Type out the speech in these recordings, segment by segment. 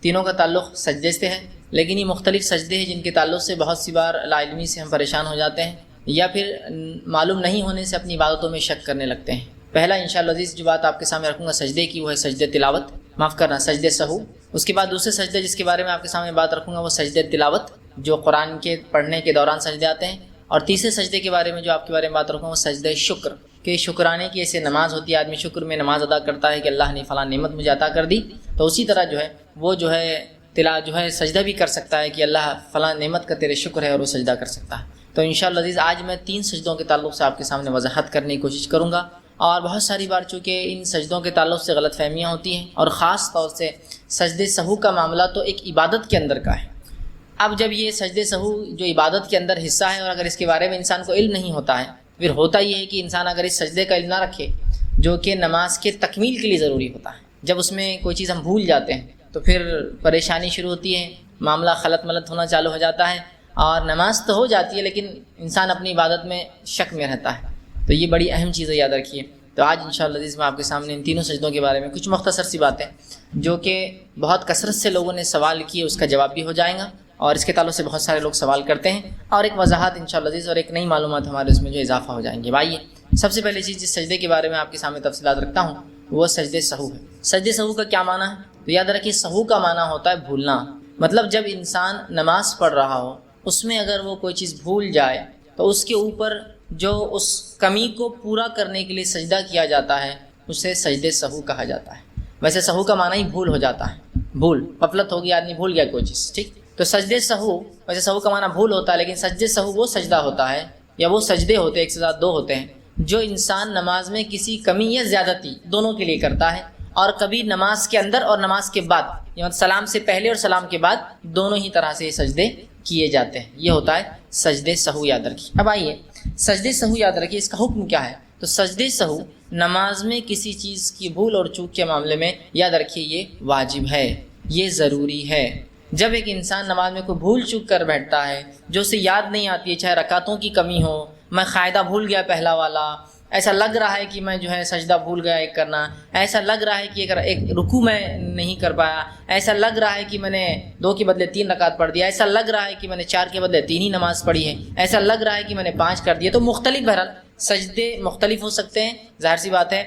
تینوں کا تعلق سجدے سے ہے، لیکن یہ مختلف سجدے ہیں جن کے تعلق سے بہت سی بار لا علمی سے ہم پریشان ہو جاتے ہیں یا پھر معلوم نہیں ہونے سے اپنی عبادتوں میں شک کرنے لگتے ہیں۔ پہلا انشاءاللہ عزیز جو بات آپ کے سامنے رکھوں گا سجدے کی، وہ ہے سجدے تلاوت، معاف کرنا سجدے سہو۔ اس کے بعد دوسرے سجدے جس کے بارے میں آپ کے سامنے بات رکھوں گا وہ سجدے تلاوت جو قرآن کے پڑھنے کے دوران سجدے آتے ہیں، اور تیسرے سجدے کے بارے میں جو آپ کے بارے میں بات رکھوں گا وہ سجدے شکر، کہ شکرانے کی ایسے نماز ہوتی ہے، آدمی شکر میں نماز ادا کرتا ہے کہ اللہ نے فلاں نعمت مجھے عطا کر دی، تو اسی طرح جو ہے وہ جو ہے سجدہ بھی کر سکتا ہے کہ اللہ فلاں نعمت کا تیرے شکر ہے، اور وہ سجدہ کر سکتا ہے۔ تو انشاءاللہ عزیز آج میں 3 سجدوں کے تعلق سے آپ کے سامنے وضاحت کرنے کی کوشش کروں گا، اور بہت ساری بار چونکہ ان سجدوں کے تعلق سے غلط فہمیاں ہوتی ہیں، اور خاص طور سے سجدے سہو کا معاملہ تو ایک عبادت کے اندر کا ہے۔ اب جب یہ سجدے سہو جو عبادت کے اندر حصہ ہے، اور اگر اس کے بارے میں انسان کو علم نہیں ہوتا ہے، پھر ہوتا یہ ہے کہ انسان اگر اس سجدے کا علم نہ رکھے جو کہ نماز کے تکمیل کے لیے ضروری ہوتا ہے، جب اس میں کوئی چیز ہم بھول جاتے ہیں تو پھر پریشانی شروع ہوتی ہے، معاملہ خلط ملط ہونا چالو ہو جاتا ہے، اور نماز تو ہو جاتی ہے لیکن انسان اپنی عبادت میں شک میں رہتا ہے۔ تو یہ بڑی اہم چیز ہے، یاد رکھیے۔ تو آج انشاءاللہ عزیز میں آپ کے سامنے ان تینوں سجدوں کے بارے میں کچھ مختصر سی باتیں جو کہ بہت کثرت سے لوگوں نے سوال کیے، اس کا جواب بھی ہو جائے گا، اور اس کے تعلق سے بہت سارے لوگ سوال کرتے ہیں، اور ایک وضاحت انشاءاللہ عزیز اور ایک نئی معلومات ہمارے اس میں جو اضافہ ہو جائیں گے۔ بھائی سب سے پہلے چیز جس سجدے کے بارے میں آپ کے سامنے تفصیلات رکھتا ہوں وہ سجدے سہو ہے۔ سجدے سہو کا کیا معنی ہے؟ تو یاد رکھیے سہو کا معنی ہوتا ہے بھولنا، مطلب جب انسان نماز پڑھ رہا ہو اس میں اگر وہ کوئی چیز بھول جائے تو اس کے اوپر جو اس کمی کو پورا کرنے کے لیے سجدہ کیا جاتا ہے اسے سجدے سہو کہا جاتا ہے۔ ویسے سہو کا معنی ہی بھول ہو جاتا ہے، بھول، غفلت ہوگی، آدمی بھول گیا کوئی چیز، ٹھیک۔ تو سجدے سہو، ویسے سہو کا معنی بھول ہوتا ہے، لیکن سجدے سہو وہ سجدہ ہوتا ہے یا وہ سجدے ہوتے ہیں، ایک سے زیادہ 2 ہوتے ہیں، جو انسان نماز میں کسی کمی یا زیادتی دونوں کے لیے کرتا ہے، اور کبھی نماز کے اندر اور نماز کے بعد، یعنی سلام سے پہلے اور سلام کے بعد دونوں ہی طرح سے یہ سجدے کیے جاتے ہیں، یہ ہوتا ہے سجدے سہو، یاد رکھیے۔ اب آئیے سجدے سہو یاد رکھیے اس کا حکم کیا ہے۔ تو سجدے سہو نماز میں کسی چیز کی بھول اور چوک کے معاملے میں یاد رکھیے یہ واجب ہے، یہ ضروری ہے۔ جب ایک انسان نماز میں کوئی بھول چوک کر بیٹھتا ہے جو اسے یاد نہیں آتی ہے، چاہے رکعتوں کی کمی ہو، میں قاعدہ بھول گیا پہلا والا، ایسا لگ رہا ہے کہ میں جو ہے سجدہ بھول گیا ایک کرنا، ایسا لگ رہا ہے کہ ایک رکوع میں نہیں کر پایا، ایسا لگ رہا ہے کہ میں نے 2 کے بدلے 3 رکعت پڑھ دیا، ایسا لگ رہا ہے کہ میں نے 4 کے بدلے 3 ہی نماز پڑھی ہے، ایسا لگ رہا ہے کہ میں نے 5 کر دیا۔ تو مختلف بہرحال سجدے مختلف ہو سکتے ہیں، ظاہر سی بات ہے۔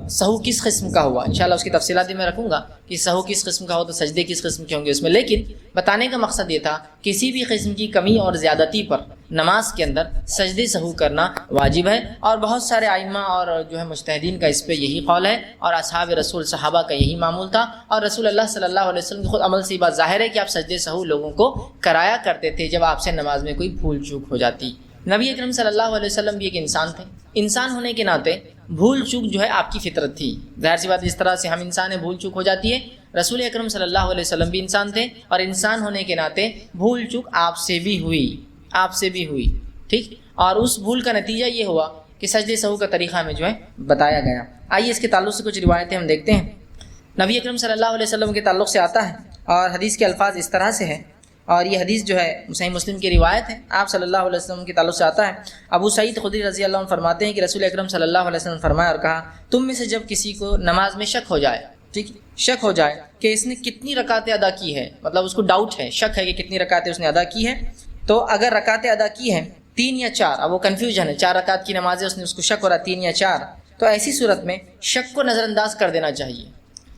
سہو کس قسم کا ہوا انشاءاللہ اس کی تفصیلات بھی میں رکھوں گا کہ سہو کس قسم کا ہو تو سجدے کس قسم کے ہوں گے اس میں، لیکن بتانے کا مقصد یہ تھا کسی بھی قسم کی کمی اور زیادتی پر نماز کے اندر سجدے سہو کرنا واجب ہے، اور بہت سارے ائمہ اور جو ہے مجتہدین کا اس پہ یہی قول ہے، اور اصحاب رسول صحابہ کا یہی معمول تھا، اور رسول اللہ صلی اللہ علیہ وسلم کے خود عمل سے یہ بات ظاہر ہے کہ آپ سجدے سہو لوگوں کو کرایا کرتے تھے جب آپ سے نماز میں کوئی بھول چوک ہو جاتی۔ نبی اکرم صلی اللہ علیہ وسلم بھی ایک انسان تھے، انسان ہونے کے ناطے بھول چوک جو ہے آپ کی فطرت تھی، ظاہر سی بات جس طرح سے ہم انسان ہیں بھول چوک ہو جاتی ہے، رسول اکرم صلی اللہ علیہ وسلم بھی انسان تھے، اور انسان ہونے کے ناطے بھول چوک آپ سے بھی ہوئی، ٹھیک۔ اور اس بھول کا نتیجہ یہ ہوا کہ سجدے سہو کا طریقہ ہمیں جو ہے بتایا گیا۔ آئیے اس کے تعلق سے کچھ روایتیں ہم دیکھتے ہیں۔ نبی اکرم صلی اللہ علیہ وسلم کے تعلق سے آتا ہے، اور حدیث کے الفاظ اس طرح سے ہیں، اور یہ حدیث جو ہے صحیح مسلم کی روایت ہے، آپ صلی اللہ علیہ وسلم کے تعلق سے آتا ہے۔ ابو سعید خدری رضی اللہ عنہ فرماتے ہیں کہ رسول اکرم صلی اللہ علیہ وسلم نے فرمایا اور کہا، تم میں سے جب کسی کو نماز میں شک ہو جائے، ٹھیک، شک ہو جائے کہ اس نے کتنی رکعتیں ادا کی ہے، مطلب اس کو ڈاؤٹ ہے، شک ہے کہ کتنی رکعتیں اس نے ادا کی ہے، تو اگر رکعتیں ادا کی ہیں 3 یا 4، اب وہ کنفیوژن ہے، 4 رکعت کی نماز ہے، اس کو شک ہو رہا 3 یا 4، تو ایسی صورت میں شک کو نظر انداز کر دینا چاہیے،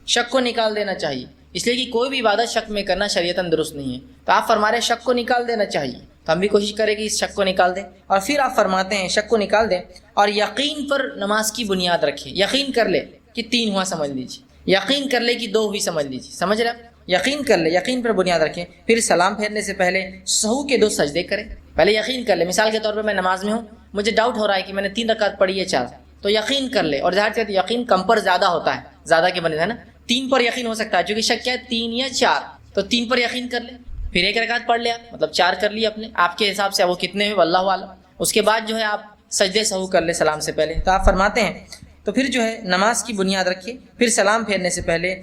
شک کو نکال دینا چاہیے، اس لیے کہ کوئی بھی عبادت شک میں کرنا شریعتاً درست نہیں ہے۔ تو آپ فرما رہے ہیں شک کو نکال دینا چاہیے، تو ہم بھی کوشش کریں کہ اس شک کو نکال دیں، اور پھر آپ فرماتے ہیں شک کو نکال دیں اور یقین پر نماز کی بنیاد رکھیں، یقین کر لے کہ 3 ہوا سمجھ لیجیے، یقین کر لے کہ 2 ہوئی سمجھ لیجیے، سمجھ رہے ہیں؟ یقین کر لے، یقین پر بنیاد رکھیں، پھر سلام پھیرنے سے پہلے سہو کے 2 سجدے کریں۔ پہلے یقین کر لے، مثال کے طور پر میں نماز میں ہوں، مجھے ڈاؤٹ ہو رہا ہے کہ میں نے 3 رکعت پڑھی ہے 4، تو یقین کر لے، اور ظاہر سی بات یقین کم پر زیادہ ہوتا ہے، زیادہ کے بنے ہے نا، 3 پر یقین ہو سکتا ہے، چونکہ شک کیا ہے 3 یا 4، تو 3 پر یقین کر لے، پھر 1 رکعت پڑھ لیا، مطلب 4 کر لی اپنے آپ کے حساب سے، وہ کتنے ہوئے واللہ اعلم۔ اس کے بعد جو ہے آپ سجدے سہو کر لے سلام سے پہلے، تو آپ فرماتے ہیں تو پھر جو ہے نماز کی بنیاد رکھیے، پھر سلام پھیرنے سے پہلے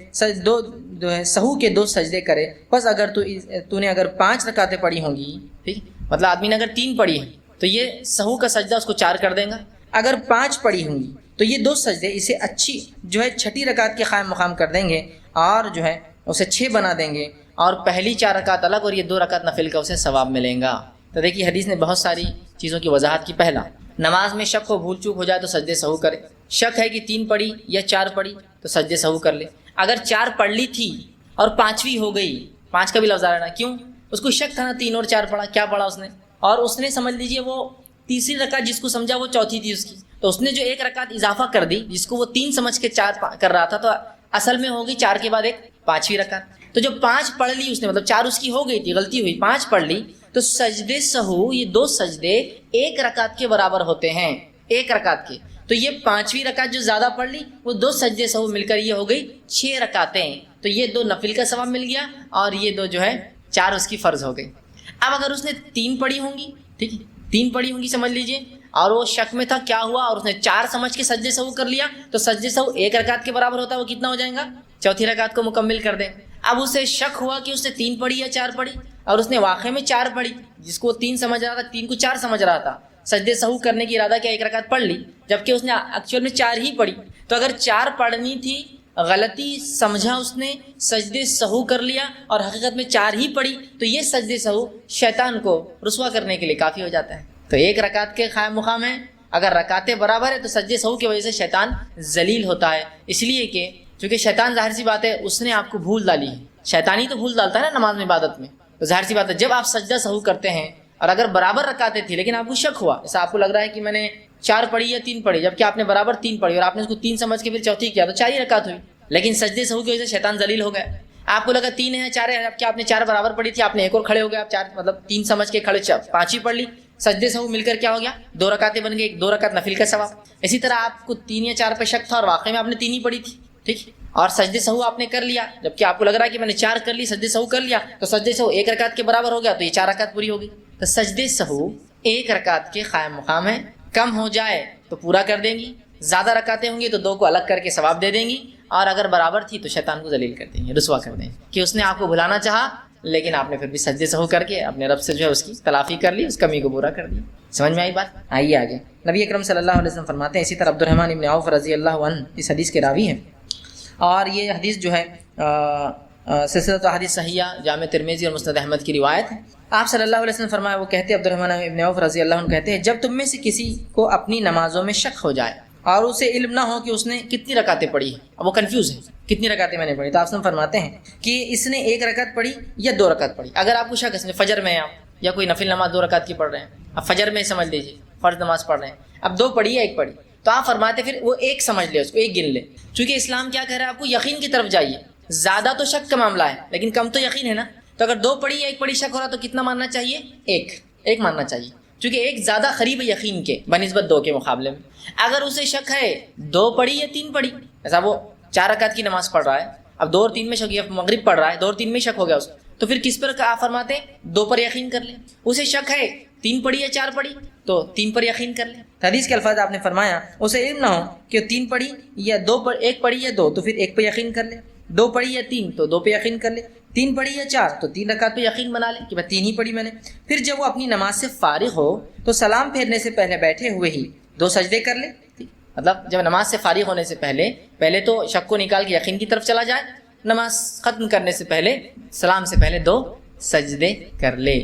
جو ہے سہو کے 2 سجدے کرے، بس اگر تو نے اگر 5 رکعتیں پڑھی ہوں گی، ٹھیک، مطلب آدمی نے اگر 3 پڑھی ہے تو یہ سہو کا سجدہ اس کو 4 کر دیں گا، اگر 5 پڑھی ہوں گی تو یہ 2 سجدے اسے اچھی جو ہے 6ٹھی رکعت کے قائم مقام کر دیں گے، اور جو ہے اسے 6 بنا دیں گے اور پہلی 4 رکعت الگ اور یہ 2 رکعت نفل کا اسے ثواب ملیں گا۔ تو دیکھیے حدیث نے بہت ساری چیزوں کی وضاحت کی۔ پہلا، نماز میں شک ہو، بھول چوک ہو جائے تو سجدے سہو کرے۔ شک ہے کہ 3 پڑھی یا 4 پڑھی تو سجدے سہو کر لے۔ اگر 4 پڑھ لی تھی اور 5ویں ہو گئی، 5 کا بھی لفظ آ رہا ہے نا، کیوں؟ اس کو شک تھا نا، 3 اور 4 پڑھا، کیا پڑھا اس نے؟ اور اس نے سمجھ لیجئے وہ تیسری رکعت جس کو سمجھا وہ چوتھی تھی اس کی، تو اس نے جو 1 رکعت اضافہ کر دی جس کو وہ 3 سمجھ کے 4 کر رہا تھا، تو اصل میں ہوگی 4 کے بعد ایک 5ویں رکعت۔ تو جو 5 پڑھ لی اس نے، مطلب 4 اس کی ہو گئی تھی، غلطی ہوئی، 5 پڑھ لی، تو سجدے سہو یہ 2 سجدے 1 رکعت کے برابر ہوتے ہیں، 1 رکعت کے۔ تو یہ 5ویں رکعت جو زیادہ پڑھ لی وہ 2 سجدے سہو مل کر یہ ہو گئی 6 رکعتیں، تو یہ 2 نفل کا ثواب مل گیا اور یہ 2 جو ہے 4 اس کی فرض ہو گئی۔ اب اگر اس نے 3 پڑھی ہوں گی، ٹھیک ہے، 3 پڑھی ہوں گی سمجھ لیجئے، اور وہ شک میں تھا کیا ہوا، اور اس نے 4 سمجھ کے سجدے سہو کر لیا، تو سجدے سہو 1 رکعت کے برابر ہوتا ہے، وہ کتنا ہو جائے گا؟ چوتھی رکعت کو مکمل کر دیں۔ اب اسے شک ہوا کہ اس نے 3 پڑھی یا 4 پڑھی، اور اس نے واقع میں 4 پڑھی، جس کو 3 سمجھ رہا تھا 3 کو 4 سمجھ رہا تھا، سجدے سہو کرنے کی ارادہ کیا 1 رکعت پڑھ لی، جبکہ اس نے ایکچوئل میں 4 ہی پڑھی۔ تو اگر 4 پڑھنی تھی، غلطی سمجھا اس نے، سجدے سہو کر لیا اور حقیقت میں 4 ہی پڑھی، تو یہ سجدے سہو شیطان کو رسوا کرنے کے لیے کافی ہو جاتا ہے۔ تو 1 رکعت کے قائم مقام ہے، اگر رکعتیں برابر ہے تو سجدے سہو کی وجہ سے شیطان ذلیل ہوتا ہے، اس لیے کہ چونکہ شیطان ظاہر سی بات ہے اس نے آپ کو بھول ڈالی ہے، شیطان ہی تو بھول ڈالتا ہے نا نماز میں، عبادت میں، تو ظاہر سی بات ہے جب آپ سجدہ سہو کرتے ہیں اور اگر برابر رکعتیں تھی لیکن آپ کو شک ہوا، ایسا آپ کو لگ رہا ہے کہ میں نے 4 پڑھی یا 3 پڑھی، جبکہ آپ نے برابر 3 پڑھی اور آپ نے اس کو 3 سمجھ کے پھر چوتھی کیا، تو 4 ہی رکعت ہوئی، لیکن سجدے سہو کی وجہ سے شیطان ذلیل ہو گیا۔ آپ کو لگا 3 ہے یا 4 ہے، جبکہ آپ نے 4 برابر پڑھی تھی، آپ نے ایک اور کھڑے ہو گئے، آپ 4 مطلب 3 سمجھ کے کھڑے 5 ہی پڑھ لی، سجدے سہو مل کر کیا ہو گیا 2 رکعتیں بن گئی، 2 رکعت نفل کا ثواب۔ اسی طرح آپ کو 3 یا 4 پہ شک تھا اور واقعی میں آپ نے 3 ہی پڑھی تھی، ٹھیک، اور سجدے سہو آپ نے کر لیا، جبکہ آپ کو لگ رہا ہے کہ میں نے 4 کر لی، سجدے سہو کر لیا، تو سجدے سہو 1 رکعت کے برابر ہو گیا، تو یہ 4 رکعت پوری ہو گئی۔ تو سجدے سہو 1 رکعت کے قائم مقام ہے، کم ہو جائے تو پورا کر دیں گی، زیادہ رکعتیں ہوں گی تو 2 کو الگ کر کے ثواب دے دیں گی، اور اگر برابر تھی تو شیطان کو ذلیل کر دیں گے، رسوا کر دیں گے کہ اس نے آپ کو بھلانا چاہا لیکن آپ نے پھر بھی سجدے سہو کر کے اپنے رب سے جو ہے اس کی تلافی کر لی، اس کمی کو پورا کر دیا۔ سمجھ میں آئی بات؟ آئیے آگے۔ نبی اکرم صلی اللہ علیہ وسلم فرماتے ہیں، اسی طرح عبد الرحمن ابن عوف رضی اللہ عنہ اس حدیث کے راوی ہیں، اور یہ حدیث جو ہے سلسلۃ احادیث صحیحہ جامع ترمذی اور مسند احمد کی روایت ہے۔ آپ صلی اللہ علیہ وسلم فرمایا، وہ کہتے ہیں عبد الرحمن ابن عوف رضی اللہ عنہ کہتے ہیں، جب تم میں سے کسی کو اپنی نمازوں میں شک ہو جائے اور اسے علم نہ ہو کہ اس نے کتنی رکعتیں پڑھی ہیں، اب وہ کنفیوز ہے کتنی رکعتیں میں نے پڑھی، تو آپ فرماتے ہیں کہ اس نے 1 رکعت پڑھی یا 2 رکعت پڑھی۔ اگر آپ کو شک ہے فجر میں آپ یا کوئی نفل نماز 2 رکعت کی پڑھ رہے ہیں، اب فجر میں سمجھ لیجیے فرض نماز پڑھ رہے ہیں، اب 2 پڑھی یا 1 پڑھی، تو آپ فرماتے پھر وہ 1 سمجھ لے، اس کو 1 گن لے، چونکہ اسلام کیا کہہ رہا ہے آپ کو، یقین کی طرف جائیے، زیادہ تو شک کا معاملہ ہے لیکن کم تو یقین ہے نا، تو اگر 2 پڑھی یا 1 پڑھی شک ہو رہا تو کتنا ماننا چاہیے؟ 1 ماننا چاہیے، چونکہ 1 زیادہ قریب ہے یقین کے بنسبت 2 کے مقابلے میں۔ اگر اسے شک ہے 2 پڑھی یا 3 پڑھی، ایسا وہ 4 رکعت کی نماز پڑھ رہا ہے، اب 2 اور 3 میں شک، یا مغرب پڑھ رہا ہے 2 اور 3 میں شک ہو گیا اس کو، تو پھر کس پر آپ فرماتے ہیں 2 پر یقین کر لیں۔ اسے شک ہے 3 پڑھی یا 4 پڑھی تو 3 پر یقین کر لیں۔ حدیث کے الفاظ آپ نے فرمایا، اسے علم نہ ہو کہ 3 پڑھی یا 2 پر 1 پڑھی یا 2 تو پھر 1 پہ یقین کر لے، 2 پڑھی یا 3 تو 2 پہ یقین کر لے، 3 پڑھی یا 4 تو 3 رکعت پہ یقین بنا لے کہ 3 ہی پڑھی میں نے۔ پھر جب وہ اپنی نماز سے فارغ ہو تو سلام پھیرنے سے پہلے بیٹھے ہوئے ہی 2 سجدے کر لے، مطلب جب نماز سے فارغ ہونے سے پہلے تو شک کو نکال کے یقین کی طرف چلا جائے، نماز ختم کرنے سے پہلے سلام سے پہلے 2 سجدے کر لے،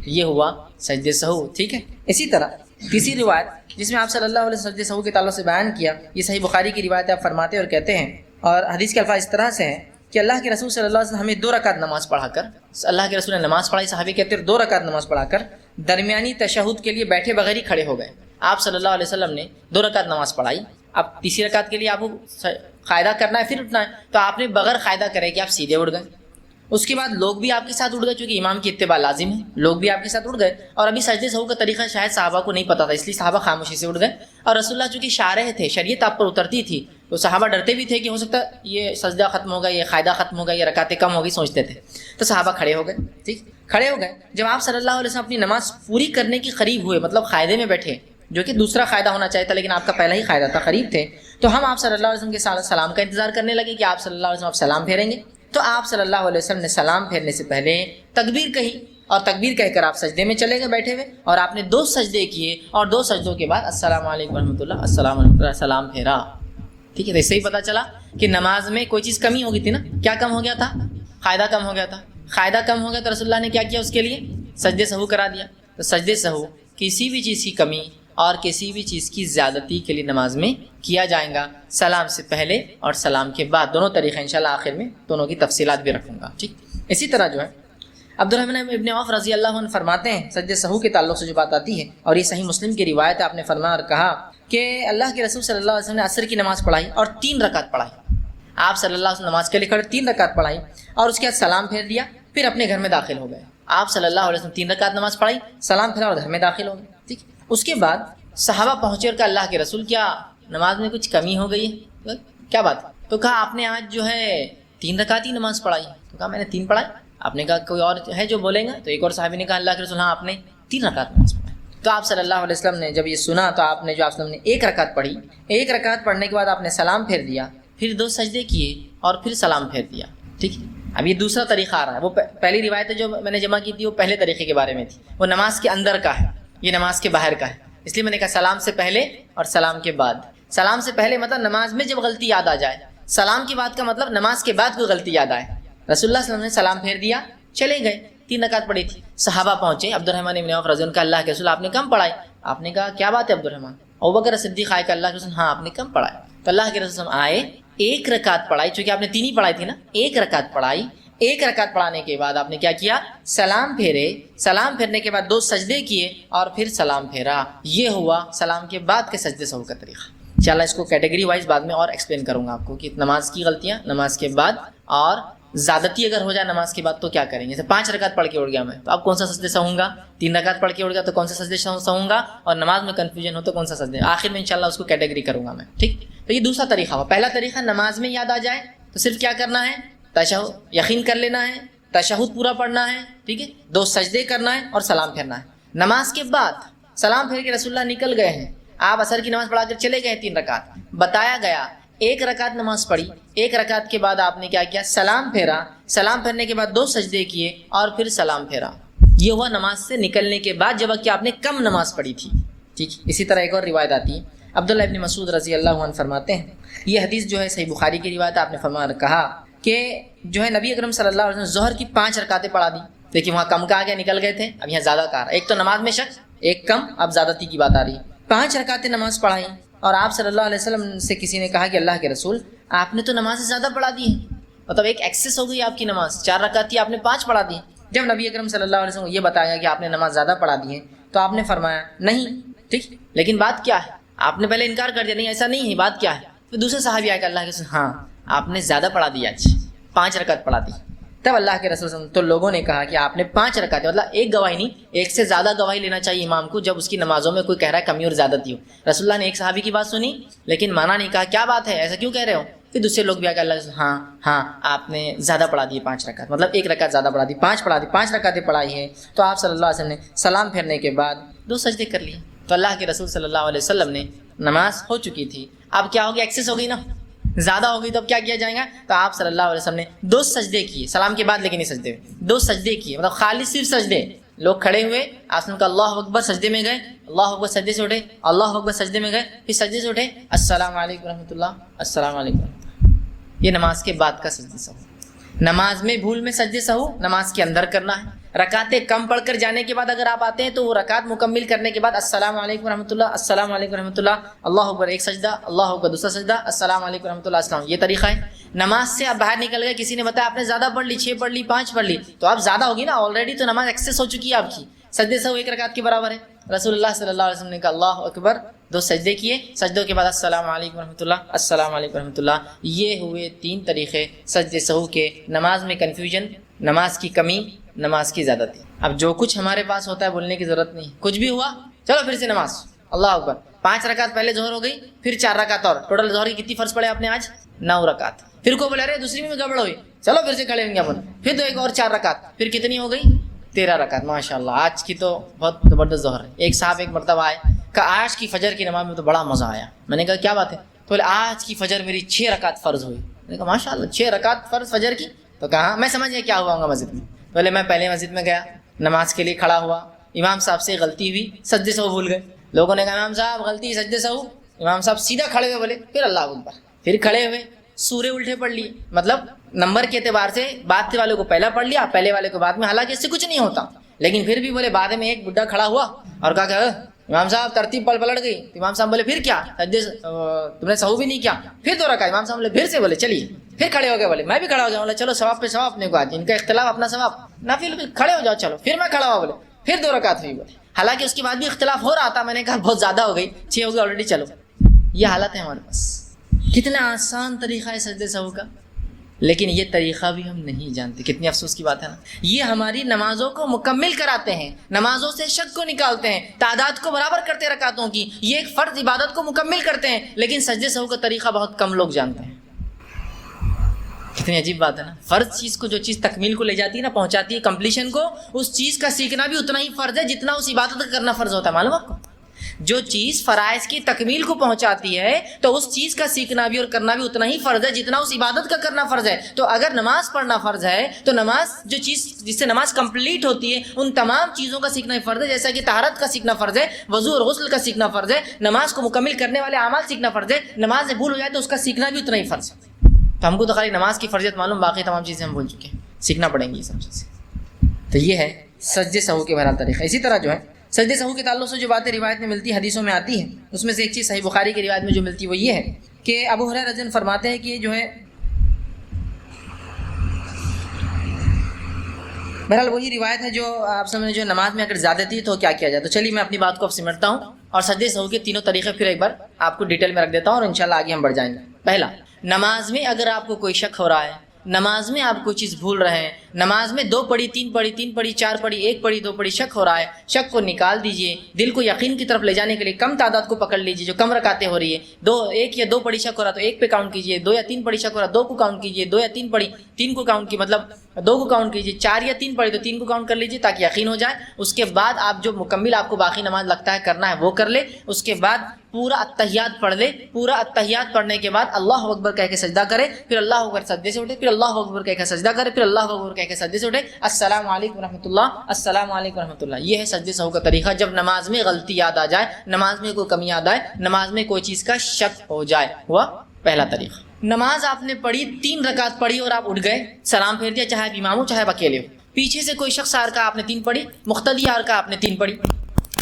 یہ ہوا سجدے سہو، ٹھیک ہے۔ اسی طرح کسی روایت جس میں آپ صلی اللہ علیہ وسلم سجدے سہو کے تعلق سے بیان کیا، یہ صحیح بخاری کی روایت ہے، آپ فرماتے اور کہتے ہیں، اور حدیث کے الفاظ اس طرح سے ہیں کہ اللہ کے رسول صلی اللہ علیہ وسلم ہمیں 2 رکعت نماز پڑھا کر، اللہ کے رسول نے نماز پڑھائی، صحابی کہتے ہیں 2 رکعت نماز پڑھا کر درمیانی تشہد کے لیے بیٹھے بغیر ہی کھڑے ہو گئے۔ آپ صلی اللہ علیہ وسلم نے 2 رکعت نماز پڑھائی، اب تیسری رکعت کے لیے آپ کو قاعدہ کرنا ہے پھر اٹھنا ہے، تو آپ نے بغیر قاعدہ کرے کہ آپ سیدھے اٹھ گئے، اس کے بعد لوگ بھی آپ کے ساتھ اٹھ گئے، چونکہ امام کی اتباع لازم ہے، لوگ بھی آپ کے ساتھ اٹھ گئے، اور ابھی سجدے سہو کا طریقہ شاید صحابہ کو نہیں پتا تھا، اس لیے صحابہ خاموشی سے اٹھ گئے، اور رسول اللہ چونکہ شارح تھے، شریعت آپ پر اترتی تھی، تو صحابہ ڈرتے بھی تھے کہ ہو سکتا ہے یہ سجدہ ختم ہوگا، یہ قاعدہ ختم ہوگا، یہ رکعتیں کم ہوگی، سوچتے تھے، تو صحابہ کھڑے ہو گئے، ٹھیک کھڑے ہو گئے۔ جب آپ صلی اللہ علیہ وسلم اپنی نماز پوری کرنے کے قریب ہوئے، مطلب قاعدے میں بیٹھے، جو کہ دوسرا قاعدہ ہونا چاہیے تھا لیکن آپ کا پہلا ہی قاعدہ تھا، قریب تھے، تو ہم آپ صلی اللہ علیہ وسلم کے سلام کا انتظار کرنے لگے کہ آپ صلی اللہ علیہ وسلم آپ سلام پھیریں گے، تو آپ صلی اللہ علیہ وسلم نے سلام پھیرنے سے پہلے تکبیر کہی، اور تکبیر کہہ کر آپ سجدے میں چلے گئے بیٹھے ہوئے، اور آپ نے 2 سجدے کیے، اور 2 سجدوں کے بعد السلام علیکم ورحمۃ اللہ، السلام علیکم، سلام پھیرا، ٹھیک ہے۔ تو اس سے ہی پتہ چلا کہ نماز میں کوئی چیز کمی ہو گئی تھی نا، کیا کم ہو گیا تھا؟ قاعدہ کم ہو گیا تھا، قاعدہ کم ہو گیا تو رسول اللہ نے کیا کیا اس کے لیے؟ سجدے سہو کرا دیا۔ تو سجدے سہو کسی بھی چیز کی کمی اور کسی بھی چیز کی زیادتی کے لیے نماز میں کیا جائے گا، سلام سے پہلے اور سلام کے بعد، دونوں طریقے انشاءاللہ آخر میں دونوں کی تفصیلات بھی رکھوں گا، ٹھیک۔ اسی طرح جو ہے عبدالرحمن ابن عوف رضی اللہ عنہ فرماتے ہیں سجدے سہو کے تعلق سے جو بات آتی ہے، اور یہ صحیح مسلم کی روایت ہے، آپ نے فرمایا اور کہا کہ اللہ کے رسول صلی اللہ علیہ وسلم نے عصر کی نماز پڑھائی اور 3 رکعت پڑھائی۔ آپ صلی اللہ علیہ وسلم نماز کے لیے کھڑے، 3 رکعت پڑھائی اور اس کے بعد سلام پھیر دیا، پھر اپنے گھر میں داخل ہو گئے۔ آپ صلی اللہ علیہ وسلم 3 رکعت نماز پڑھائی، سلام پھیرا اور گھر میں داخل ہو گئے، ٹھیک۔ اس کے بعد صحابہ پہنچے اور کہا اللہ کے رسول کیا نماز میں کچھ کمی ہو گئی ہے؟ کیا بات؟ تو کہا آپ نے آج جو ہے 3 رکعت ہی نماز پڑھائی۔ تو کہا میں نے 3 پڑھائی۔ آپ نے کہا کوئی اور ہے جو بولیں گا؟ تو ایک اور صحابی نے کہا اللہ کے رسول ہاں آپ نے 3 رکعت نماز پڑھائی۔ تو آپ صلی اللہ علیہ وسلم نے جب یہ سنا تو آپ نے جو آپ وسلم نے 1 رکعت پڑھی، 1 رکعت پڑھنے کے بعد آپ نے سلام پھیر دیا، پھر 2 سجدے کیے اور پھر سلام پھیر دیا، ٹھیک۔ اب یہ دوسرا طریقہ آ رہا ہے، وہ پہلی روایت جو میں نے جمع کی تھی وہ پہلے طریقے کے بارے میں تھی، وہ نماز کے اندر کا ہے، یہ نماز کے باہر کا ہے، اس لیے میں نے کہا سلام سے پہلے اور سلام کے بعد۔ سلام سے پہلے مطلب نماز میں جب غلطی یاد آ جائے، سلام کی بات کا مطلب نماز کے بعد کوئی غلطی یاد آئے۔ رسول اللہ صلی اللہ علیہ وسلم نے سلام پھیر دیا، چلے گئے، 3 رکعت پڑھی تھی۔ صحابہ پہنچے، عبدالرحمن ابن عوف رضی اللہ عنہ کا اللہ کے رسول آپ نے کم پڑھائی۔ آپ نے کہا کیا بات ہے عبدالرحمن؟ ابوبکر صدیق آئے کہ اللہ کے رسول ہاں آپ نے کم پڑھائی۔ تو اللہ کے رسول آئے، 1 رکعت پڑھائی، چونکہ آپ نے 3 ہی پڑھائی تھی نا، 1 رکعت پڑھائی۔ 1 رکعت پڑھانے کے بعد آپ نے کیا کیا؟ سلام پھیرے، سلام پھیرنے کے بعد 2 سجدے کیے اور پھر سلام پھیرا۔ یہ ہوا سلام کے بعد کے سجدے سہو کا طریقہ۔ انشاءاللہ اس کو کیٹیگری وائز بعد میں اور ایکسپلین کروں گا آپ کو کہ نماز کی غلطیاں نماز کے بعد، اور زیادتی اگر ہو جائے نماز کے بعد تو کیا کریں گے۔ جیسے 5 رکعت پڑھ کے اٹھ گیا میں تو اب کون سا سجدے سہوں گا؟ 3 رکعت پڑھ کے اٹھ گیا تو کون سا سجدے سہوں گا؟ اور نماز میں کنفیوژن ہو تو کون سا سجدے؟ آخر میں انشاءاللہ اس کو کیٹیگری کروں گا میں، ٹھیک۔ تو یہ دوسرا طریقہ ہوا۔ پہلا طریقہ نماز میں یاد آ جائے تو صرف کیا کرنا ہے؟ تشہد یقین کر لینا ہے، تشہد پورا پڑھنا ہے، ٹھیک ہے، 2 سجدے کرنا ہے اور سلام پھیرنا ہے۔ نماز کے بعد سلام پھیر کے رسول اللہ نکل گئے ہیں، آپ عصر کی نماز پڑھا کر چلے گئے 3 رکعت، بتایا گیا 1 رکعت نماز پڑھی، 1 رکعت کے بعد آپ نے کیا کیا؟ سلام پھیرا، سلام پھیرنے کے بعد 2 سجدے کیے اور پھر سلام پھیرا۔ یہ ہوا نماز سے نکلنے کے بعد جب کہ آپ نے کم نماز پڑھی تھی، ٹھیک۔ اسی طرح ایک اور روایت آتی ہے، عبداللہ ابن مسعود رضی اللہ عنہ فرماتے ہیں، یہ حدیث جو ہے صحیح بخاری کی روایت ہے، آپ نے فرمایا کہا کہ جو ہے نبی اکرم صلی اللہ علیہ وسلم ظہر کی 5 رکعتیں پڑھا دی، دیکھیں وہاں کم کا آگے نکل گئے تھے، اب یہاں زیادہ کا آ رہا ہے، ایک تو نماز میں شک، ایک کم، اب زیادتی کی بات آ رہی ہے۔ 5 رکعتیں نماز پڑھائی اور آپ صلی اللہ علیہ وسلم سے کسی نے کہا کہ اللہ کے رسول آپ نے تو نماز سے زیادہ پڑھا دی ہے، مطلب ایک ایکسس ہو گئی آپ کی نماز، 4 رکعت تھی آپ نے 5 پڑھا دی۔ جب نبی اکرم صلی اللہ علیہ وسلم کو یہ بتایا کہ آپ نے نماز زیادہ پڑھا دی ہے تو آپ نے فرمایا نہیں، ٹھیک، لیکن بات کیا ہے؟ آپ نے پہلے انکار کر دیا نہیں ایسا نہیں ہے، بات کیا ہے؟ پھر دوسرے صحابی آئے کہ اللہ کے رسول ہاں آپ نے زیادہ پڑھا دیا، 5 رکعت پڑھا دی۔ تب اللہ کے رسول صلی اللہ علیہ وسلم تو لوگوں نے کہا کہ آپ نے 5 رکعتیں، مطلب ایک گواہی نہیں، ایک سے زیادہ گواہی لینا چاہیے امام کو جب اس کی نمازوں میں کوئی کہہ رہا ہے کمی اور زیادتی ہو۔ رسول اللہ نے ایک صحابی کی بات سنی لیکن مانا نہیں، کہا کیا بات ہے ایسا کیوں کہہ رہے ہو؟ پھر دوسرے لوگ بھی آ کے اللہ کے رسول ہاں آپ نے زیادہ پڑھا دی 5 رکعت، مطلب 1 رکعت زیادہ پڑھا دی، 5 پڑھا دی، 5 رکعتیں پڑھائی ہیں۔ تو آپ صلی اللہ علیہ وسلم نے سلام پھیرنے کے بعد 2 سجدے کر لیے۔ تو اللہ کے رسول صلی اللہ علیہ وسلم نے نماز ہو چکی تھی، اب کیا ہو گیا؟ ایکسس ہو گئی نا، زیادہ ہو گئی، تو اب کیا کیا جائے گا؟ تو آپ صلی اللہ علیہ وسلم نے 2 سجدے کیے سلام کے بعد، لیکن یہ سجدے 2 سجدے کیے، مطلب خالی صرف سجدے۔ لوگ کھڑے ہوئے، آپ نے کہا اللہ اکبر، سجدے میں گئے، اللہ اکبر، سجدے سے اٹھے، اللہ اکبر، سجدے میں گئے، پھر سجدے سے اٹھے، السلام علیکم ورحمۃ اللہ، السلام علیکم۔ یہ نماز کے بعد کا سجدے سہو۔ نماز میں بھول میں سجدے سہو نماز کے اندر کرنا ہے۔ رکعتیں کم پڑھ کر جانے کے بعد اگر آپ آتے ہیں تو وہ رکعت مکمل کرنے کے بعد السلام علیکم ورحمۃ اللہ، السلام علیکم ورحمۃ اللہ، اللہ اکبر، 1 سجدہ، اللہ اکبر، دوسرا سجدہ، السلام علیکم ورحمۃ اللہ، السلام۔ یہ طریقہ ہے۔ نماز سے آپ باہر نکل گئے، کسی نے بتایا آپ نے زیادہ پڑھ لی، 6 پڑھ لی، 5 پڑھ لی، تو اب زیادہ ہوگی نا، آلریڈی تو نماز ایکسس ہو چکی ہے آپ کی، سجدے سہو 1 رکعت کے برابر ہے۔ رسول اللہ صلی اللہ علیہ وسلم نے کہا اللہ اکبر، 2 سجدے کیے، سجدوں کے بعد السلام علیکم ورحمۃ اللہ، السلام علیکم ورحمۃ اللہ۔ یہ ہوئے 3 طریقے سجدے سہو کے، نماز میں کنفیوژن، نماز کی کمی، نماز کی زیادتی۔ اب جو کچھ ہمارے پاس ہوتا ہے بولنے کی ضرورت نہیں، کچھ بھی ہوا چلو پھر سے نماز، اللہ اکبر، 5 رکعت پہلے ظہر ہو گئی، پھر 4 رکعت اور، ٹوٹل ظہر کی کتنی فرض پڑے آپ نے آج؟ 9 رکعت۔ پھر کو بولے رہے دوسری میں گڑبڑ ہوئی، چلو پھر سے کھڑے ہوں گے اپن، پھر تو ایک اور 4 رکعت، پھر کتنی ہو گئی؟ 13 رکعت۔ ماشاء اللہ آج کی تو بہت زبردست ظہر ہے۔ ایک صاحب ایک مرتبہ آئے کہ آج کی فجر کی نماز میں تو بڑا مزہ آیا۔ میں نے کہا کیا بات ہے؟ تو بولے آج کی فجر میری 6 رکعت فرض ہوئی۔ میں نے کہا ماشاء اللہ 6 رکعت فرض فجر کی؟ تو کہا میں سمجھ گیا کیا ہوا ہوگا مسجد میں۔ پہلے میں پہلے مسجد میں گیا، نماز کے لیے کھڑا ہوا، امام صاحب سے غلطی ہوئی، سجدے سہو بھول گئے۔ لوگوں نے کہا امام صاحب غلطی، سجدے سہو۔ امام صاحب سیدھا کھڑے ہوئے، بولے پھر اللہ اکبر، پھر کھڑے ہوئے، سورے الٹے پڑھ لیے، مطلب نمبر کے اعتبار سے بعد والے کو پہلا پڑھ لیا، پہلے والے کو بعد میں، حالانکہ اس سے کچھ نہیں ہوتا، لیکن پھر بھی بولے بعد میں ایک بڈھا کھڑا ہوا اور کہا کہ امام صاحب ترتیب پلٹ گئی، امام صاحب بولے پھر کیا، تم نے سہو بھی نہیں کیا، پھر دو رکعت، امام صاحب بولے پھر سے، بولے چلیے، پھر کھڑے ہو گئے، بولے میں بھی کھڑا ہو جاؤں، بولے چلو ثواب پہ ثواب اپنے کو آج، ان کا اختلاف اپنا ثواب، نافل کھڑے ہو جاؤ، چلو پھر میں کھڑا ہوا، بولے پھر دو رکعت ہوئی، بولے حالانکہ اس کے بعد بھی اختلاف ہو رہا تھا، میں نے کہا بہت زیادہ ہو گئی، 6 ہو گئی آلریڈی، چلو یہ حالت ہے ہمارے پاس۔ کتنا آسان طریقہ ہے سجدے سہو کا، لیکن یہ طریقہ بھی ہم نہیں جانتے، کتنی افسوس کی بات ہے نا۔ یہ ہماری نمازوں کو مکمل کراتے ہیں، نمازوں سے شک کو نکالتے ہیں، تعداد کو برابر کرتے رکعتوں کی، یہ ایک فرض عبادت کو مکمل کرتے ہیں، لیکن سجدے سہو کا طریقہ بہت کم لوگ جانتے ہیں۔ کتنی عجیب بات ہے نا، فرض چیز کو، جو چیز تکمیل کو لے جاتی ہے نا، پہنچاتی ہے کمپلیشن کو، اس چیز کا سیکھنا بھی اتنا ہی فرض ہے جتنا اس عبادت کا کرنا فرض ہوتا ہے، معلوم آپ کو؟ جو چیز فرائض کی تکمیل کو پہنچاتی ہے تو اس چیز کا سیکھنا بھی اور کرنا بھی اتنا ہی فرض ہے جتنا اس عبادت کا کرنا فرض ہے۔ تو اگر نماز پڑھنا فرض ہے تو نماز، جو چیز جس سے نماز کمپلیٹ ہوتی ہے، ان تمام چیزوں کا سیکھنا ہی فرض ہے، جیسا کہ طہارت کا سیکھنا فرض ہے، وضو اور غسل کا سیکھنا فرض ہے، نماز کو مکمل کرنے والے اعمال سیکھنا فرض ہے، نماز میں بھول ہو جائے تو اس کا سیکھنا بھی اتنا ہی فرض ہے۔ تو ہم کو تو خالی نماز کی فرضیت معلوم، باقی تمام چیزیں ہم بھول چکے ہیں، سیکھنا پڑیں گی یہ سب چیزیں۔ تو یہ ہے سجدے سہو کے بہرحال طریقہ۔ اسی طرح جو ہے سجدے سہو کے تعلق سے جو باتیں روایت میں ملتی، حدیثوں میں آتی ہیں، اس میں سے ایک چیز صحیح بخاری کی روایت میں جو ملتی وہ یہ ہے کہ ابو ہریرہ رضی اللہ عنہ فرماتے ہیں کہ جو ہے بہرحال وہی روایت ہے جو آپ سمجھیں، جو نماز میں اگر زیادتی ہے تو کیا کیا جائے۔ تو چلیے میں اپنی بات کو اب سمٹتا ہوں اور سجدے سہو کے تینوں طریقے پھر ایک بار آپ کو ڈیٹیل میں رکھ دیتا ہوں اور انشاءاللہ آگے ہم بڑھ جائیں گے۔ پہلا، نماز میں اگر آپ کو کوئی شک ہو رہا ہے، نماز میں آپ کوئی چیز بھول رہے ہیں، نماز میں 2 پڑھی 3 پڑھی 3 پڑھی 4 پڑھی 1 پڑھی 2 پڑھی، شک ہو رہا ہے، شک کو نکال دیجئے، دل کو یقین کی طرف لے جانے کے لیے کم تعداد کو پکڑ لیجئے، جو کم رکعتیں ہو رہی ہے، 1 یا 2 پڑھی شک ہو رہا تو 1 پہ کاؤنٹ کیجئے، 2 یا 3 پڑھی شک ہو رہا 2 کو کاؤنٹ کیجئے، 2 یا 3 پڑھی 3 کو کاؤنٹ کی، مطلب 2 کو کاؤنٹ کیجئے، 4 یا 3 پڑھی تو 3 کو کاؤنٹ کر لیجئے تاکہ یقین ہو جائے۔ اس کے بعد آپ جو مکمل آپ کو باقی نماز لگتا ہے کرنا ہے وہ کر لے، اس کے بعد پورا التحیات پڑھ لے، پورا التحیات پڑھنے کے بعد اللہ اکبر کہہ کے سجدہ کرے، پھر اللہ اکبر سجدے سے اٹھے، پھر اللہ اکبر کہہ کے سجدہ کرے، پھر اللہ اکبر کہہ کے سجدے سے اٹھے، السلام علیکم ورحمۃ اللہ، السلام علیکم ورحمۃ اللہ۔ یہ ہے سجدے سہو کا طریقہ جب نماز میں غلطی یاد آ جائے، نماز میں کوئی کمی یاد آئے، نماز میں کوئی چیز کا شک ہو جائے، ہوا پہلا طریقہ۔ نماز آپ نے پڑھی، 3 رکعت پڑھی اور آپ اٹھ گئے، سلام پھیر دیا، چاہے آپ امام ہو چاہے آپ اکیلے ہو، پیچھے سے کوئی شخص آ رکا آپ نے 3 پڑھی، مقتدی آ رکا آپ نے 3 پڑھی،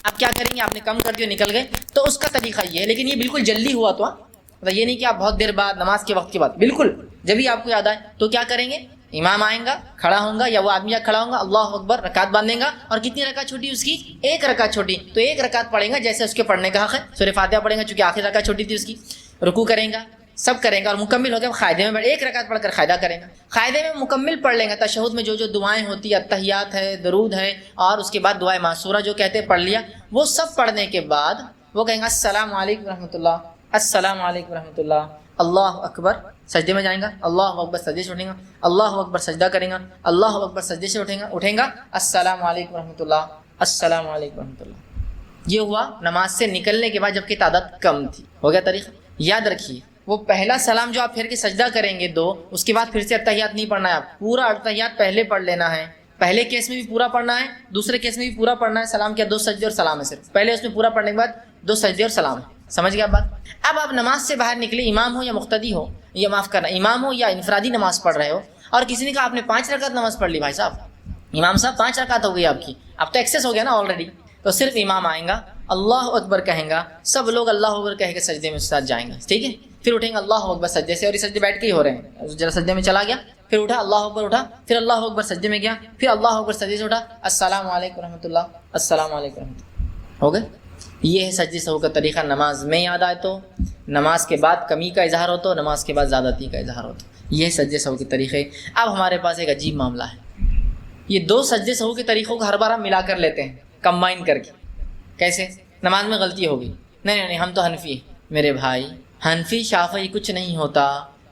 آپ کیا کریں گے؟ آپ نے کم کر دیا، نکل گئے، تو اس کا طریقہ یہ ہے، لیکن یہ بالکل جلدی ہوا تو مطلب یہ نہیں کہ آپ بہت دیر بعد نماز کے وقت کے بعد، بالکل جب ہی آپ کو یاد آئے تو کیا کریں گے؟ امام آئیں گا، کھڑا ہوں گا یا وہ آدمی کھڑا ہوں گا، اللہ اکبر، رکعت باندھیں گا، اور کتنی رکعت چھوٹی اس کی؟ 1 رکعت چھوٹی، تو 1 رکعت پڑھیں گا جیسے اس کے پڑھنے کا حق ہے، سورہ فاتحہ پڑھیں گا چونکہ آخری رکعت چھوٹی تھی اس کی، رکوع کریں گا، سب کریں گا اور مکمل ہو گیا قاعدے میں 1 رکعت پڑھ کر قاعدہ کریں گا، قاعدے میں مکمل پڑھ لیں گا، تشہد میں جو دعائیں ہوتی ہیں، التحیات ہے، درود ہے، اور اس کے بعد دعائے معصورہ جو کہتے ہیں پڑھ لیا، وہ سب پڑھنے کے بعد وہ کہیں گا السلام علیکم ورحمۃ اللہ، السلام علیکم ورحمۃ اللہ، اللہ اکبر، سجدے میں جائیں گا، اللہ اکبر سجدے سے اٹھیں گا، اللہ اکبر سجدہ کریں گا، اللہ اکبر سجدے سے اٹھیں گا، السلام علیکم ورحمۃ اللہ، السلام علیکم ورحمۃ اللہ۔ یہ ہوا نماز سے نکلنے کے بعد جبکہ تعداد کم تھی، ہو گیا طریقہ۔ یاد رکھیے وہ پہلا سلام جو آپ پھر کے سجدہ کریں گے 2، اس کے بعد پھر سے التحیات نہیں پڑھنا ہے، آپ پورا التحیات پہلے پڑھ لینا ہے، پہلے کیس میں بھی پورا پڑھنا ہے، دوسرے کیس میں بھی پورا پڑھنا ہے، سلام کیا 2 سجدے اور سلام ہے، صرف پہلے اس میں پورا پڑھنے کے بعد 2 سجدے اور سلام ہے، سمجھ گیا آپ بات؟ اب آپ نماز سے باہر نکلے، امام ہو یا مقتدی ہو، یا معاف کرنا امام ہو یا انفرادی نماز پڑھ رہے ہو، اور کسی نے کہا آپ نے 5 رکعت نماز پڑھ لی، بھائی صاحب امام صاحب 5 رکعت ہو گئی آپ کی، اب تو ایکسس ہو گیا نا آلریڈی، تو صرف امام آئیں گا، اللہ اکبر کہیں گا، سب لوگ اللہ اکبر کہہ کے سجدے میں ساتھ جائیں گے، ٹھیک ہے، پھر اٹھیں گے اللہ اکبر سجدے سے، اور یہ سجدے بیٹھ کے ہی ہو رہے ہیں، ذرا سجدے میں چلا گیا، پھر اٹھا اللہ اکبر اٹھا، پھر اللہ اکبر سجدے میں گیا، پھر اللہ اکبر سجدے سے اٹھا، السلام علیکم ورحمۃ اللہ، السلام علیکم ورحمۃ اللہ، ہو گئے۔ یہ ہے سجدے سہو کا طریقہ، نماز میں یاد آئے تو، نماز کے بعد کمی کا اظہار ہو تو، نماز کے بعد زیادتی کا اظہار ہو تو، یہ ہے سجدے سہو کے طریقے۔ اب ہمارے پاس ایک عجیب معاملہ ہے، یہ 2 سجدے سہو کے طریقوں کو ہر بار ہم ملا کر لیتے ہیں، کمبائن کر کے۔ کیسے؟ نماز میں غلطی ہو گئی، نہیں ہم تو حنفی ہیں، میرے بھائی حنفی شافعی کچھ نہیں ہوتا،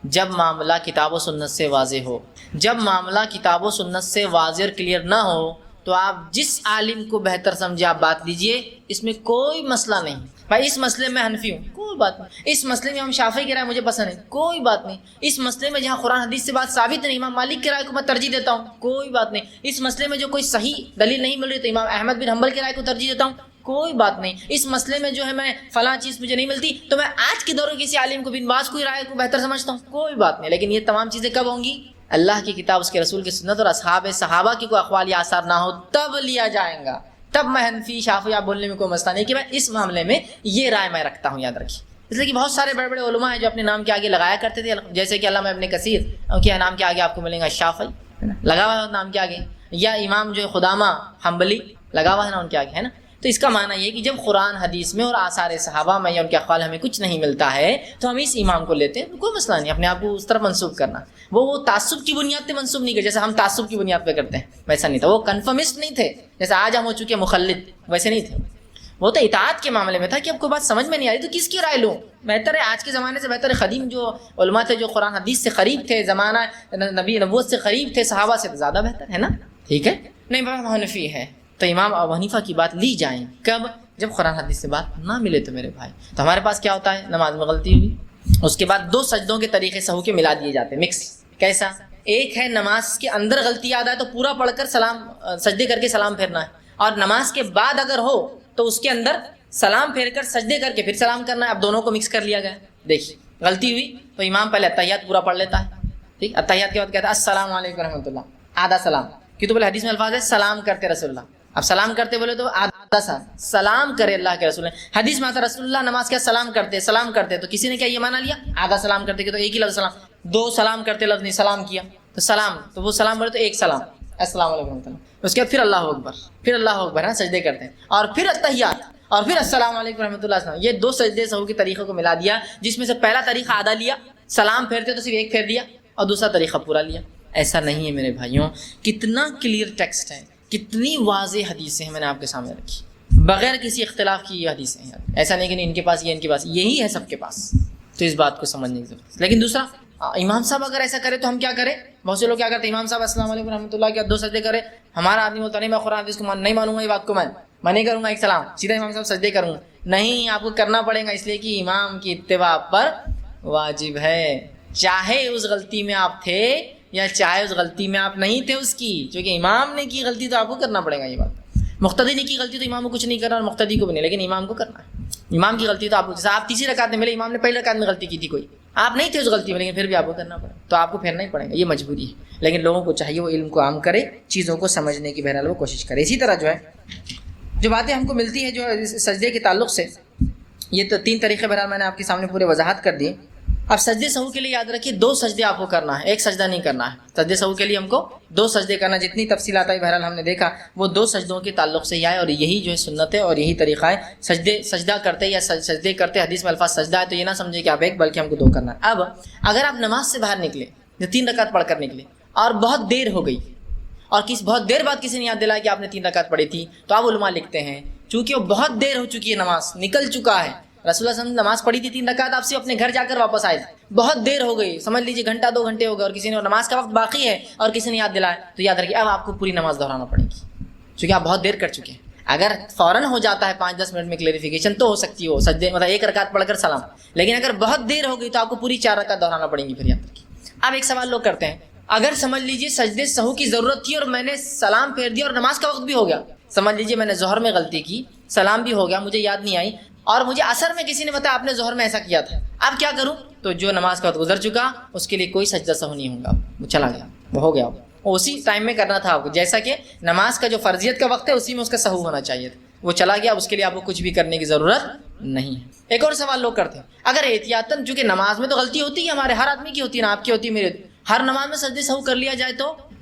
جب معاملہ کتاب و سنت سے واضح ہو، جب معاملہ کتاب و سنت سے واضح اور کلیئر نہ ہو تو آپ جس عالم کو بہتر سمجھے آپ بات لیجئے، اس میں کوئی مسئلہ نہیں۔ بھائی اس مسئلے میں حنفی ہوں، کوئی بات نہیں، اس مسئلے میں ہم شافعی کی رائے مجھے پسند ہے، کوئی بات نہیں، اس مسئلے میں جہاں قرآن حدیث سے بات ثابت نہیں، امام مالک کی رائے کو میں ترجیح دیتا ہوں، کوئی بات نہیں، اس مسئلے میں جو کوئی صحیح دلیل نہیں مل رہی تو امام احمد بن حنبل کی رائے کو ترجیح دیتا ہوں، کوئی بات نہیں، اس مسئلے میں جو ہے میں فلاں چیز مجھے نہیں ملتی تو میں آج کے دور میں کسی عالم کو بن باز کوئی رائے کو بہتر سمجھتا ہوں، کوئی بات نہیں، لیکن یہ تمام چیزیں کب ہوں گی؟ اللہ کی کتاب، اس کے رسول کی سنت اور اصحاب صحابہ کی کوئی اقوال یا آثار نہ ہو تب لیا جائے گا۔ تب میں حنفی شافعی آپ بولنے میں کوئی مسئلہ نہیں کہ میں اس معاملے میں یہ رائے میں رکھتا ہوں، یاد رکھیے۔ اس لیے کہ بہت سارے بڑے بڑے علماء ہیں جو اپنے نام کے آگے لگایا کرتے تھے، جیسے کہ علامہ ابن کثیر، کیا نام کے آگے آپ کو ملیں گا شافعی، لگا ہوا ہے نام کے آگے، یا امام جو خدامہ حنبلی لگا ہوا ہے نا ان کے آگے، ہے نا۔ تو اس کا معنی یہ کہ جب قرآن حدیث میں اور آثار صحابہ میں یا ان کے اقوال ہمیں کچھ نہیں ملتا ہے تو ہم اس امام کو لیتے ہیں، کوئی مسئلہ نہیں اپنے آپ کو اس طرف منسوب کرنا۔ وہ تعصب کی بنیاد پہ منسوب نہیں کرتے جیسے ہم تعصب کی بنیاد پہ کرتے ہیں، ویسا نہیں تھا۔ وہ کنفرمسٹ نہیں تھے جیسے آج ہم ہو چکے مخلد، ویسے نہیں تھے۔ وہ تو اطاعت کے معاملے میں تھا کہ اب کوئی بات سمجھ میں نہیں آ رہی تو کس کی رائے لوں؟ بہتر ہے آج کے زمانے سے بہتر ہے قدیم جو علماء تھے جو قرآن حدیث سے قریب تھے، زمانہ نبی نبوت سے قریب تھے، صحابہ سے زیادہ بہتر ہے نا، ٹھیک ہے۔ نہیں امام حنفی ہے تو امام ابو حنیفہ کی بات لی جائیں، کب؟ جب قرآن حدیث سے بات نہ ملے تو میرے بھائی۔ تو ہمارے پاس کیا ہوتا ہے؟ نماز میں غلطی ہوئی، اس کے بعد 2 سجدوں کے طریقے سہو کے ملا دیے جاتے ہیں، مکس۔ کیسا؟ ایک ہے نماز کے اندر غلطی یاد آئے تو پورا پڑھ کر سلام سجدے کر کے سلام پھیرنا ہے، اور نماز کے بعد اگر ہو تو اس کے اندر سلام پھیر کر سجدے کر کے پھر سلام کرنا ہے۔ اب دونوں کو مکس کر لیا گیا۔ دیکھیے غلطی ہوئی تو امام پہلے اتحیات پورا پڑھ لیتا ہے، ٹھیک، اتحیات کے بعد کہتا ہے السلام علیکم ورحمۃ اللہ، آدھا سلام، کیوں تو بولے حدیث میں الفاظ ہے سلام کرتے رسول اللہ۔ اب سلام کرتے بولے تو آدھا سا سلام کرے اللہ کے رسول نے، حدیث میں آتا رسول اللہ نماز کیا سلام کرتے تو کسی نے کیا یہ مانا لیا آدھا سلام کرتے کہ تو ایک ہی لفظ سلام، 2 سلام کرتے لفظ نہیں سلام کیا تو سلام، تو وہ سلام بولے تو ایک سلام السلام علیکم ورحمۃ اللہ، اس کے بعد پھر اللہ اکبر ہے سجدے کرتے ہیں، اور پھر اتحیات، اور پھر السلام علیکم رحمۃ اللہ السلام۔ یہ 2 سجدے سہو کے طریقے کو ملا دیا، جس میں سے پہلا طریقہ آدھا لیا، سلام پھیرتے تو صرف ایک پھیر دیا، اور دوسرا طریقہ پورا لیا۔ ایسا نہیں ہے میرے بھائیوں، کتنا کلیئر ٹیکسٹ ہے، کتنی واضح حدیثیں ہیں میں نے آپ کے سامنے رکھی، بغیر کسی اختلاف کی یہ حدیثیں ہیں۔ ایسا نہیں کہ ان کے پاس یہ ان کے پاس، یہی ہے سب کے پاس، تو اس بات کو سمجھنے کی ضرورت ہے۔ لیکن دوسرا، امام صاحب اگر ایسا کرے تو ہم کیا کریں؟ بہت سے لوگ کیا کرتے ہیں، امام صاحب السلام علیکم رحمۃ اللہ کے 2 سجدے کرے، ہمارا آدمی بولتا نہیں میں قرآن حدیث کو نہیں مانوں گا، یہ بات کو میں نہیں کروں گا، ایک سلام سیدھا امام صاحب سجدے کروں گا۔ نہیں، آپ کو کرنا پڑے گا، اس لیے کہ امام کی اتباع پر واجب ہے، چاہے اس غلطی میں آپ تھے یا چاہے اس غلطی میں آپ نہیں تھے اس کی، چونکہ امام نے کی غلطی تو آپ کو کرنا پڑے گا۔ یہ بات مقتدی نے کی غلطی تو امام کو کچھ نہیں کرنا، اور مقتدی کو بھی نہیں، لیکن امام کو کرنا ہے۔ امام کی غلطی تو آپ کو، جیسے آپ تیسری رکعت میں ملے، امام نے پہلی رکعت میں غلطی کی تھی، کوئی آپ نہیں تھے اس غلطی میں، لیکن پھر بھی آپ کو کرنا پڑے، تو آپ کو پھیرنا ہی پڑے گا، یہ مجبوری ہے۔ لیکن لوگوں کو چاہیے وہ علم کو عام کرے، چیزوں کو سمجھنے کی بہرحال وہ کوشش کرے۔ اسی طرح جو ہے جو باتیں ہم کو ملتی ہے جو سجدے کے تعلق سے، یہ تو 3 طریقے بہرحال میں نے آپ کے سامنے پورے وضاحت کر دیے۔ اب سجدے سہو کے لیے یاد رکھیے 2 سجدے آپ کو کرنا ہے، ایک سجدہ نہیں کرنا ہے۔ سجدے سہو کے لیے ہم کو 2 سجدے کرنا، جتنی تفصیلات آئی بہرحال ہم نے دیکھا وہ 2 سجدوں کے تعلق سے ہی آئے، اور یہی جو ہے سنت ہے اور یہی طریقہ ہے۔ سجدہ کرتے یا سجدے کرتے حدیث میں الفاظ سجدہ ہے تو یہ نہ سمجھے کہ آپ ایک، بلکہ ہم کو 2 کرنا ہے۔ اب اگر آپ نماز سے باہر نکلے، 3 رکعت پڑھ کر نکلے، اور بہت دیر ہو گئی، اور بہت دیر بعد کسی نے یاد دلایا کہ آپ نے 3 رکعت پڑھی تھی، تو آپ علماء لکھتے ہیں چونکہ وہ بہت دیر ہو چکی ہے، نماز نکل چکا ہے، رسول اللہ صلی اللہ علیہ وسلم نے نماز پڑھی تھی 3 رکعت، آپ سے اپنے گھر جا کر واپس آئے، بہت دیر ہو گئی، سمجھ لیجیے گھنٹہ 2 گھنٹے ہو گئے، اور کسی نے نماز کا وقت باقی ہے اور کسی نے یاد دلایا، تو یاد رکھیے اب آپ کو پوری نماز دہرانا پڑے گی، چونکہ آپ بہت دیر کر چکے ہیں۔ اگر فوراً ہو جاتا ہے 5-10 منٹ میں کلیریفیکیشن تو ہو سکتی ہو سجدے، مطلب 1 رکعت پڑھ کر سلام، لیکن اگر بہت دیر ہو گئی تو آپ کو پوری 4 رکعت دہرانا پڑیں گی۔ پھر یاد رکھیے، اب ایک سوال لوگ کرتے ہیں، اگر سمجھ لیجیے سجدے سہو کی ضرورت تھی اور میں نے سلام پھیر دیا اور نماز کا وقت بھی ہو گیا، سمجھ لیجیے میں نے ظہر میں غلطی کی، سلام بھی ہو گیا، مجھے یاد نہیں آئی، اور مجھے عصر میں کسی نے بتایا آپ نے ظہر میں ایسا کیا تھا، اب کیا کروں؟ تو جو نماز کا وقت گزر چکا اس کے لیے کوئی سجدہ سہو نہیں ہوگا، وہ چلا گیا، وہ ہو گیا، اسی ٹائم میں کرنا تھا آپ کو، جیسا کہ نماز کا جو فرضیت کا وقت ہے اسی میں اس کا سہو ہونا چاہیے تھا، وہ چلا گیا، اس کے لیے آپ کو کچھ بھی کرنے کی ضرورت نہیں ہے۔ ایک اور سوال لوگ کرتے ہیں، اگر احتیاطاً، چونکہ نماز میں تو غلطی ہوتی ہے، ہمارے ہر آدمی کی ہوتی ہے نا، آپ کی ہوتی ہے، میرے، ہر نماز میں سجدے سہو کر لیا جائے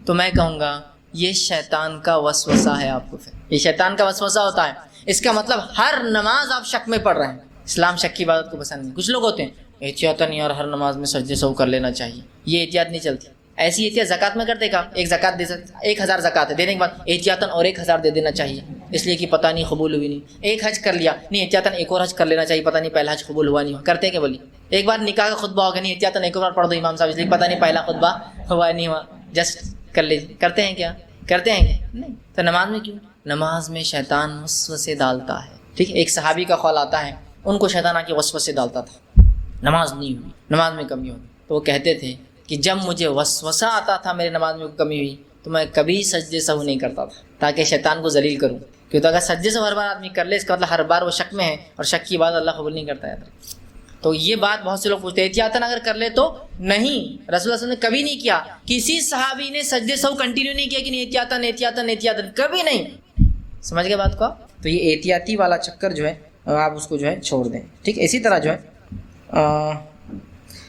تو میں کہوں گا یہ شیطان کا وسوسہ ہے آپ کو، پھر یہ شیطان کا وسوسہ ہوتا ہے، اس کا مطلب ہر نماز آپ شک میں پڑھ رہے ہیں، اسلام شک کی عبادت کو پسند نہیں۔ کچھ لوگ ہوتے ہیں احتیاطاً یار ہر نماز میں سجدے سہو کر لینا چاہیے، یہ احتیاط نہیں چلتی، ایسی احتیاط زکوٰۃ میں کرتے کا، ایک زکوٰۃ دے سکتے، 1000 زکوٰۃ ہے، دینے کے بعد احتیاطاً اور 1000 دے دینا چاہیے، اس لیے کہ پتہ نہیں قبول ہوئی نہیں، ایک حج کر لیا، نہیں احتیاطاً ایک اور حج کر لینا چاہیے، پتہ نہیں پہلا حج قبول ہوا نہیں ہوا، کرتے کہ بولی ایک بار نکاح کا خطبہ ہوگا، نہیں احتیاطاً ایک بار پڑھ دو امام صاحب، اس لیے پتہ نہیں پہلا خطبہ ہوا نہیں ہوا، جسٹ کر لیجیے، کرتے ہیں کیا؟ کرتے ہیں کیا؟ نہیں۔ تو نماز میں کیوں؟ نماز میں شیطان وسوسے ڈالتا ہے، ٹھیک ہے، ایک صحابی کا قول آتا ہے ان کو شیطان آ کے وسوسے ڈالتا تھا، نماز نہیں ہوئی، نماز میں کمی ہوگی، تو وہ کہتے تھے کہ جب مجھے وسوسہ آتا تھا میرے نماز میں کمی ہوئی تو میں کبھی سجدے سہو نہیں کرتا تھا، تاکہ شیطان کو ذلیل کروں، کہ تو اگر سجدے سے ہر بار آدمی کر لے اس کا مطلب ہر بار وہ شک میں ہے، اور شک کی بات اللہ قبول نہیں کرتا ہے. تو یہ بات بہت سے لوگ پوچھتے ہیں احتیاطاً اگر کر لے تو نہیں. رسول اللہ صلی اللہ علیہ وسلم نے کبھی نہیں کیا، کسی صحابی نے سجدے سہو کنٹینیو نہیں کیا کہ نہیں احتیاطاً احتیاطاً احتیاطاً، کبھی نہیں. سمجھ گئے بات کو؟ تو یہ احتیاطی والا چکر جو ہے آپ اس کو جو ہے چھوڑ دیں. ٹھیک، اسی طرح جو ہے